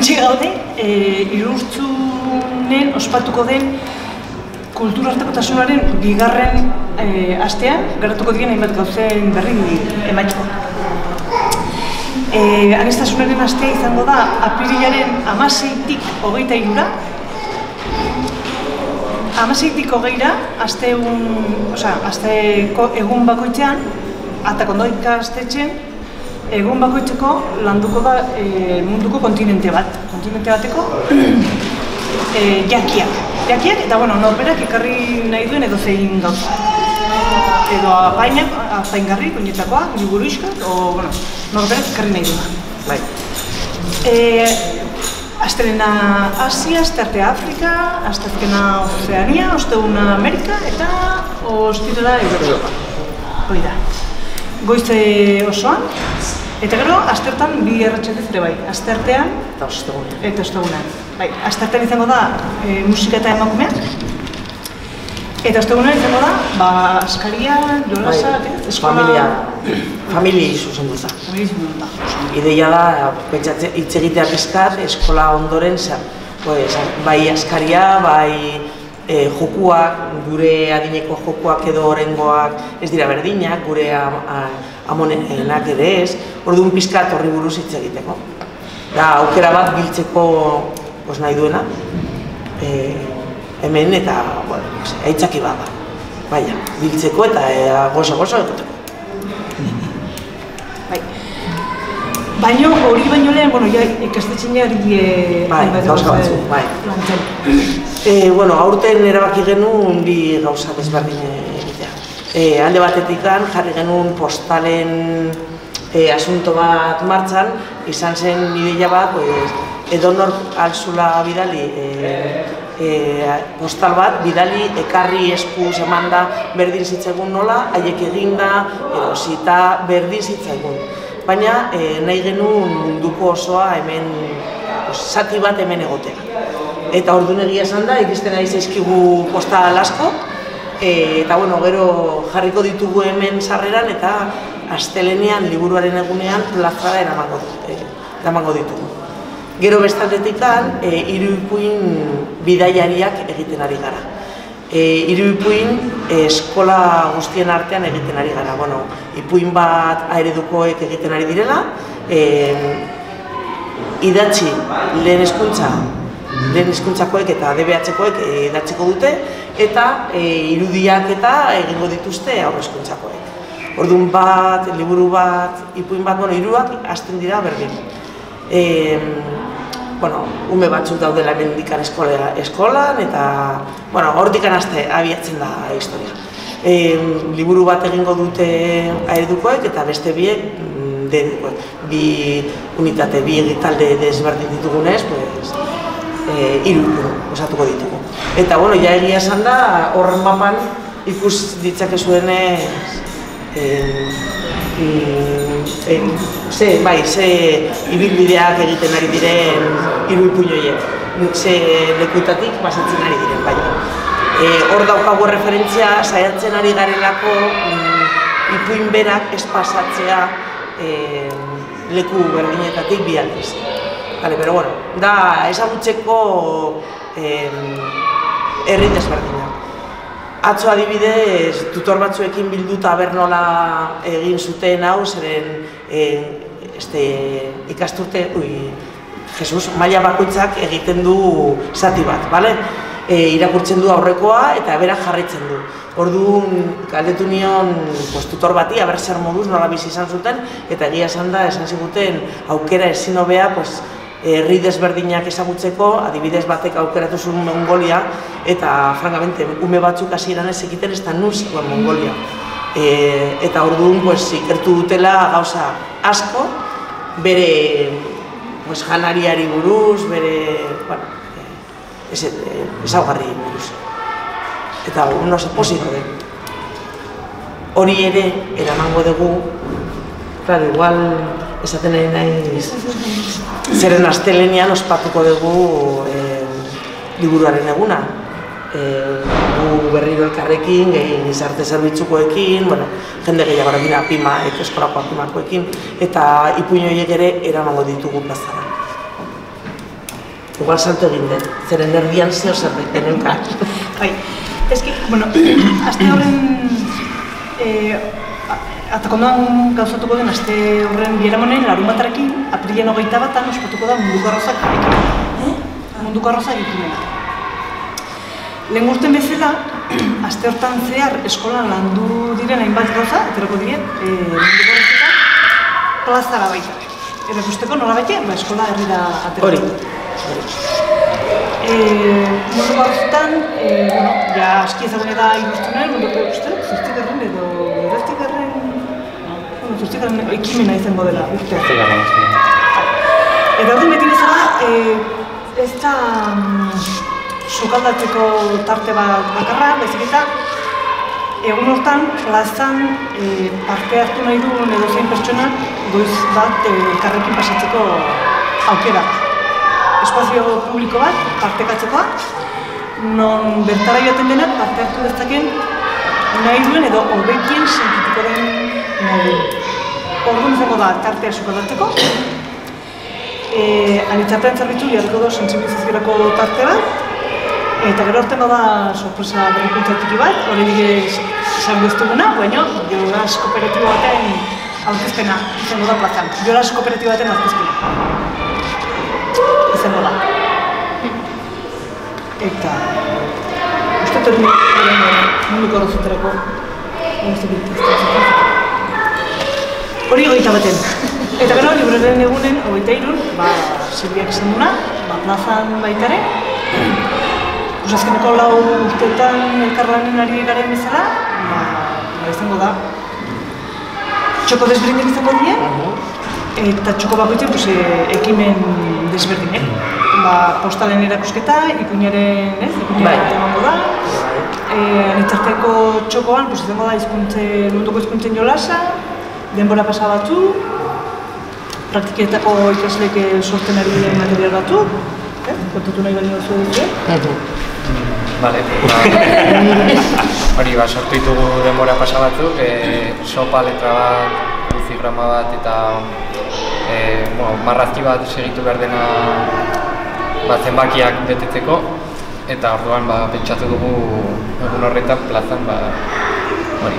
Hementxe gaude, Irurtzunen ospatuko den kulturartekotasunaren bigarren astean, geratuko diren hainbat gauzen berri emaiteko. Aniztasunaren astea izango da apirilaren 16-tik 23-ra. 16-tik 20-ra, asteko egun bakoitzean, Atakondo ikastetxean, egun bakoitzeko landuko da munduko kontinente bat. Kontinente bateko jakiak, eta norberak ekarri nahi duen edo zein gauza. Edo apaingarri, koinetakoa, liburuizka, norberak ekarri nahi duen. Astelena Asia, asteartea Afrika, asteazkena Ozeania, osteuna Amerika eta ostirala Europa. Hori da. Goize osoan, eta gero, asteartan bi erratxatez ere bai. Asteartean eta ostegunean. Asteartean izango da musika eta emakumeak. Eta ostegunean izango da, askaria, jolasa, eskola... Familiei zuzenduta. Ideia da, hitz egitea pizkat, eskola ondoren zer. Bai askaria, bai jokuak, gure adineko jokuak edo orengoak ez dira berdinak, gure amonenak ere ez. Orduan pizkat horri buruz hitz egiteko. Da, aukera bat biltzeko nahi duena. Hemen eta, aitzaki bat da. Baina, biltzeko eta gozo-gozo egoteko. Baina hori baino lehen, ikastetxean jari... gauza batzuk, bai. Aurten erabaki genuen bi gauza desberdin egitea. Alde batetik jarri genuen postalen asunto bat martxan, izan zen ideia bat, edonor alzula bidali postal bat, bidali ekarri eskuz emanda berdin zitzaigun nola, haiek eginda, edo zita berdin zitzaigun. Baina nahi genuen munduko osoa hemen, zati bat hemen egotea. Eta orduan egia esan da, ikisten ari zaizkigu postal asko, eta gero jarriko ditugu hemen sarreran eta astelenean, liburuaren egunean, plazara eramango ditugu. Gero bestaldetik Iruipuin bidaiariak egiten ari gara. Iruipuin eskola guztien artean egiten ari gara. Ipuin bat aeredukoek egiten ari direla, idatzi lehen hezkuntzakoek eta DBH-koek idatziko dute, eta irudiak eta egingo dituzte aurre hezkuntzakoek. Orduan bat, liburu bat, ipuin bat, hiruak hasten dira berdin. Ume batzuk daudela hemendikan eskolan, eta hortikan abiatzen da historia. Liburu bat egingo dute aeredukoek eta beste biek dedukoek. Bi unitate, bi egitalde desberdin ditugunez, Iruipun osatuko ditugu. Eta egia esan da, horren mapan ikus ditzakezuenez ze ibilbideak egiten ari diren Iruipuin horiek, ze lekutatik pasatzen ari diren, hor daukagu referentzia, saiatzen ari garelako ipuin berak ez pasatzea leku berdinetatik bi aldiz. Da ezagutzeko herri desberdinak. Atzo adibidez, tutor batzuekin bilduta nola egin zuten hau, zeren ikasturte, maila bakoitzak egiten du zati bat, irakurtzen du aurrekoa eta berak jarraitzen du. Orduan, galdetu nion tutor bati, aber zer moduz nola bizi izan zuten, eta egia esan da, esan ziguten aukera ezin hobea, herri desberdinak ezagutzeko, adibidez batek aukeratu zuen Mongolia, eta, frankamente, ume batzuk hasieran ez egiten ez da nun zegoen Mongolia. Eta orduan, ikertu dutela gauza asko, bere janariari buruz, bere ezaugarri buruz. Eta pozik gode. Hori ere, eramango dugu, igual esaten ari naiz, zeren astelenean ospatuko dugu liburuaren eguna. Gu berriro elkarrekin, gizarte zerbitzukoekin, jende gehiago dira PIMAek, eskolako PIMAkoekin, eta ipuin horiek ere eramango ditugu plazara. igual salto egin dut, zeren erdian zeo zerbait deneuka. Bai, eski, bueno, aste horren atakondoan gauzatuko den aste horren biharamonen larunbatarekin, apirilean 21 ospatuko da Munduko Arrozak ekimena. Munduko Arrozak ekimena. Lehen urten bezala, aste hortan zehar eskolan landu diren hainbat gauza, aterako diren Munduko Arrozetan plazara baita. Erakusteko nola baita, eskola herrira aterako. Munduko Arrozetan, ja aski ezagune da ilustunen, munduko uste, zuztikarren edo zuztikarren ekimena izango dela urtea. Eta horren beti bezala, ez da sukaldatzeko tarte bat bakarra, baizik eta egun hortan plazan parte hartu nahi duen edozein pertsonak goiz bat elkarrekin pasatzeko aukera. Espazio publiko bat, partekatzekoa, non bertara joaten denak parte hartu dezaken nahi duen edo hobekien sentituko den nahi duen. Orduan izango da tartea sukaldatzeko. Anitzapean zerbitzu jarriko da sensibilizaziorako tarte bat. Eta gero hortengo da sorpresa berrikuntza tiki bat, hori esango ez duguna, baina Jolas kooperatibo baten aurkezpena izango da plazan. Jolas kooperatibo baten aurkezpena izango da. Eta uste dut Munduko Arrozetarako hori 21 baten. Eta gero liburuaren egunen 23, Silviak esan duna, plazan baitare. Azkeneko 4 urteetan elkarlanen ari garen bezala, izango da txoko desberdinak izango dira, eta txoko bakoitzen ekimen desberdinek. Postalen erakusketa, ipuinaren emango da. Anitzarteko txokoan izango da munduko hizkuntzen jolasa, denbora pasa batzu, praktiketako ikasleek sortzen ari diren material batzu, kontatu nahi bali oso dut. Bale, hori sortu ditugu denbora pasa batzuk, sopa, letra bat, luzigrama bat eta marrazki bat segitu behar dena zenbakiak betetzeko, eta orduan pentsatu dugu egun horretan plazan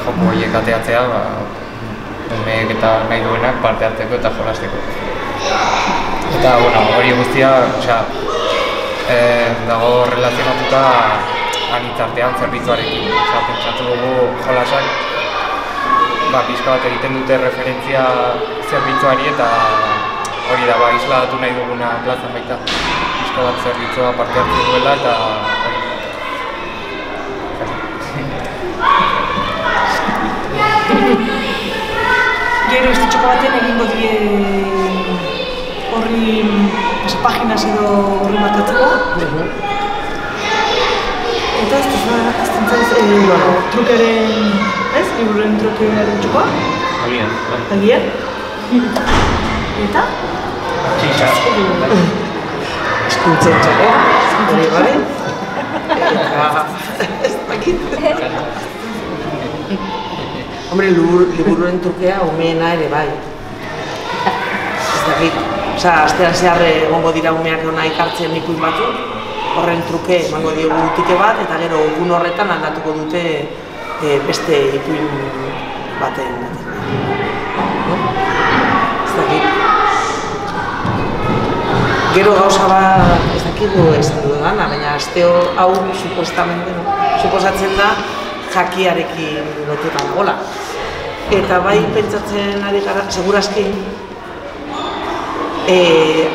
joko horiek ateatzea umeek eta nahi duenak parte hartzeko eta jolasteko. Eta hori guztia dago relazionatuta anitzartean zerbitzuarekin. Pentsatu dugu jolasak pixka bat egiten dute referentzia zerbitzuari eta hori da isladatu nahi duguna plazan baita. Pixka bat zerbitzua parte hartu duela eta Gero ez txoko baten egingo die horri paginas edo horri markatzeko. Eta ez trukearen, liburuaren trukearen txokoa? Agian. Eta? Txixa. Eskuntzen txokoa, hori gare. Ez dakit. Hombre, liburuen trukea umeena ere bai. Ez dakit. Astean zehar egongo dira umeak hona ikartzen ikuin batzuk, horren truke emango diogu tike bat, eta gero egun horretan aldatuko dute beste ikuin baten. Ez dakit. Gero gauza bat ez dakigu esan dudana, baina aste hau suposatzen da jakiarekin lotuta dagoela. Eta bai pentsatzen ari gara, segurazki,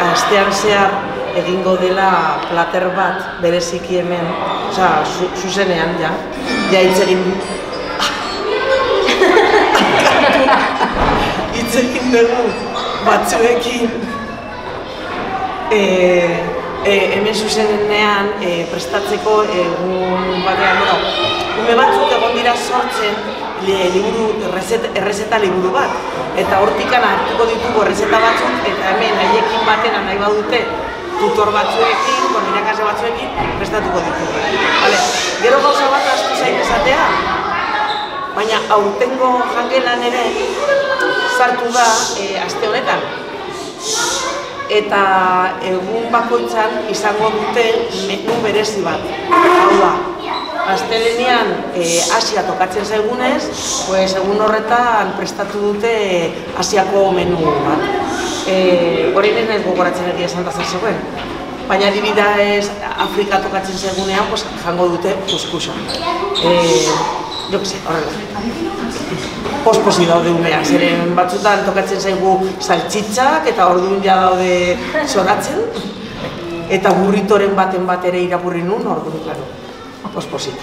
astean zehar egingo dela plater bat bereziki hemen, zuzenean ja hitz egin dugu batzuekin hemen zuzenean prestatzeko egun batean, ume batzuk egon dira sortzen errezeta liburu bat, eta hortikan hartuko ditugu errezeta batzuk, eta hemen haiekin batena nahi badute tutor batzuekin, irakasle batzuekin, prestatuko ditugu. Gero gauza bat asko zain esatea, baina aurtengo jangelan ere sartu da aste honetan. eta egun bakoitzan izango dute menu berezi bat. Hau da, astelehenean Asia tokatzen zaigunez, egun horretan prestatu dute Asiako menu bat. Horrein ez gogoratzen egia esan da zer zegoen. Baina adibidez Afrika tokatzen zaigunean jango dute kuskusa. Jo que se, horrela. Posposi daude umeak, zeren batzutan tokatzen zaigu saltxitxak eta orduan ja daude zoratzen. Eta burritoren baten bat ere irakurri nun, orduan, klaro, posposit.